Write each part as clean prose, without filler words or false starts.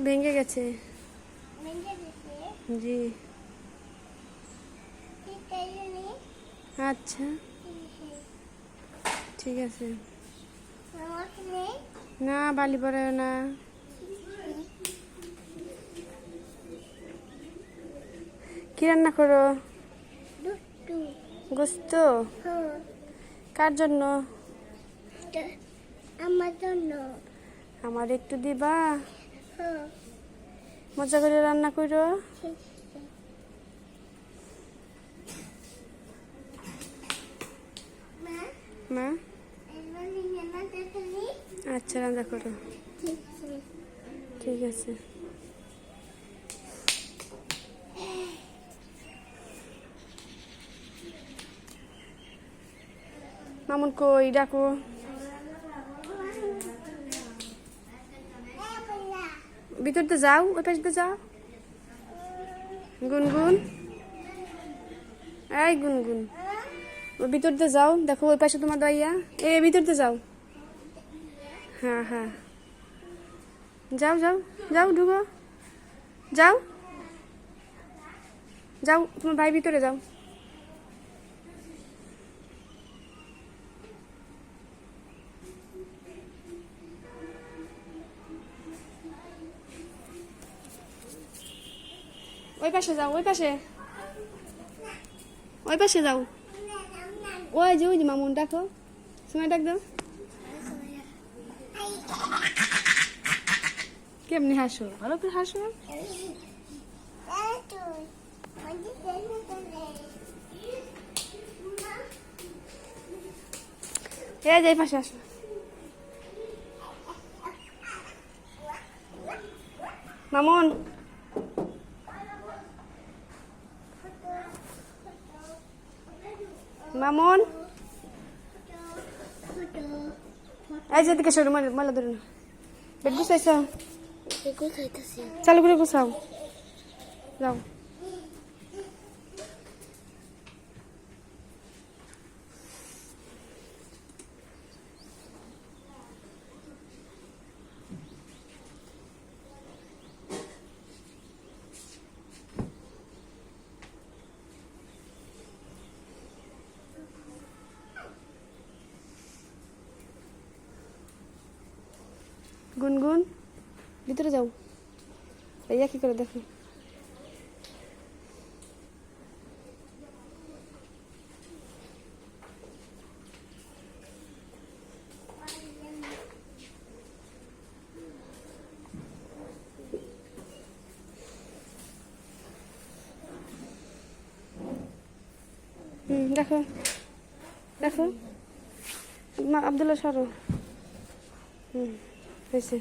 ভেঙে গেছে। জি আচ্ছা ঠিক আছে। না বালি পড়ে না। কি রান্না করো? গোস্ত? কার জন্য? আমার জন্য। আমার একটু দিবা? মজা করে রান্না করো। মা আচ্ছা রান্না করো। ঠিক আছে। মামুন কই ডাকো। ভিতরতে যাও, ওই পাশে যাও। গুনগুন এই গুনগুন ওই ভিতরতে যাও, দেখো ওই পাশে তোমার দাইয়া। ভিতরতে যাও। হ্যাঁ হ্যাঁ যাও যাও যাও ঢুকো। যাও যাও তোমার ভাই ভিতরে যাও। ওই পাশে যাও, ওই পাশে ওই পাশে যাও। ওই যে মামুন ডাকো, সময় ডাক দাও। কেমনি হাসো, ভালো করে হাসো। এই পাশে আসো। মামুন মামুন এই যেদিকে সরু, মালা ধরে না। বেড গুছাইছ? চালু করে গুছাও। যাও। গুনগুন ভিতরে যাও। ভাইয়া কি করে দেখো। দেখো দেখো আব্দুল্লাহ সরো। হয়েছে।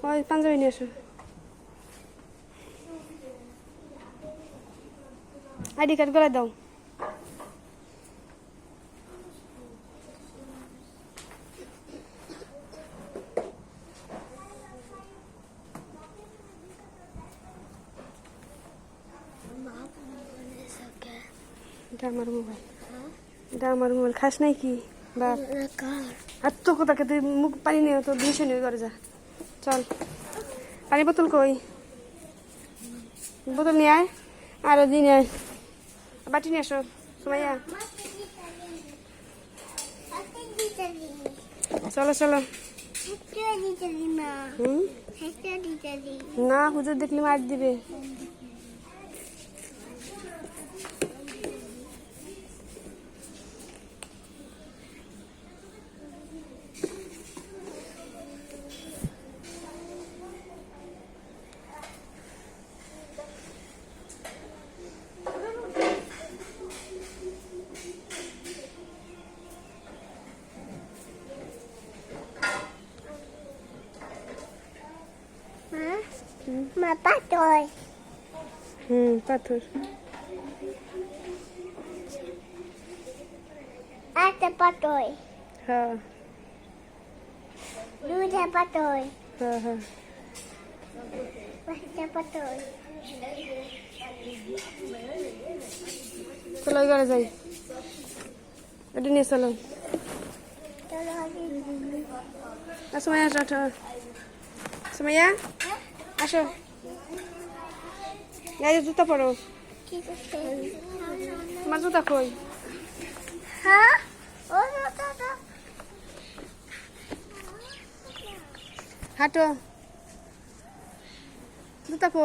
ওই পাঞ্জাবি নিয়ে আসো। আইডি কার্ড গলায় দাও। এটা আমার মোবাইল, এটা আমার মোবাইল। খাস নাই কি বাপ? আর তো কোথাকে তুই মুখ পানি নিয়ে তো দিয়েছে নিয়ে করে যা। চল পানি বোতল কই? বোতল নিয়ে আয়, আরো দিন আয়। বাটি নিয়ে আসো সুমাইয়া। চলো চলো। না হুজুর দেখলে মার দিবে। মা পাথর। পাথর। একটা পাথর। হ্যাঁ দুটা পাথর। হ্যাঁ হ্যাঁ পাঁচটা পাথর। চলো ঘরে যাই। এটা নিয়ে চলো। সুমাইয়া আসো আসো সুমাইয়া আসো গায়ে জুতা পরো তোমার জুতা কই হ্যাঁ ও হাঁটো জুতা কো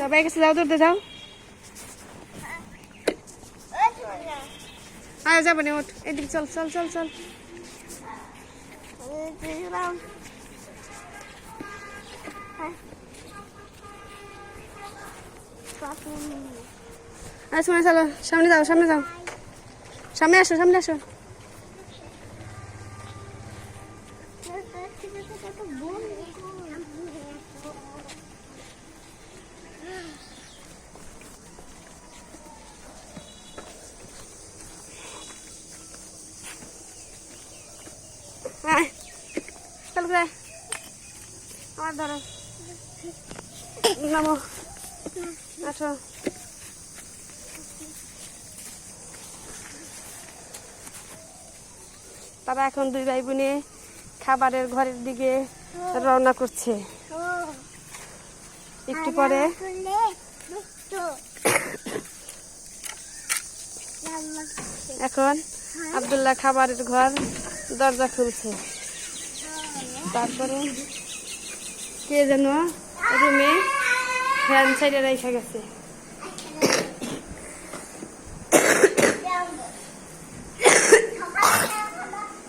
সবাই কাছে যাও দৌড়তে যাও আয় যাবো না ওঠ এদিকে চল চল চল চল আয় শোনা চলো সামনে যাও সামনে যাও সামনে আসো সামনে আসো চল করে আমার ধরো নামো আসো তারা এখন দুই ভাই বোনে খাবারের ঘরের দিকে রওনা করছে একটু পরে এখন আব্দুল্লাহ খাবারের ঘর দরজা খুলছে তারপরে কে যেন রুমে ফ্যান সাইডে রেখে গেছে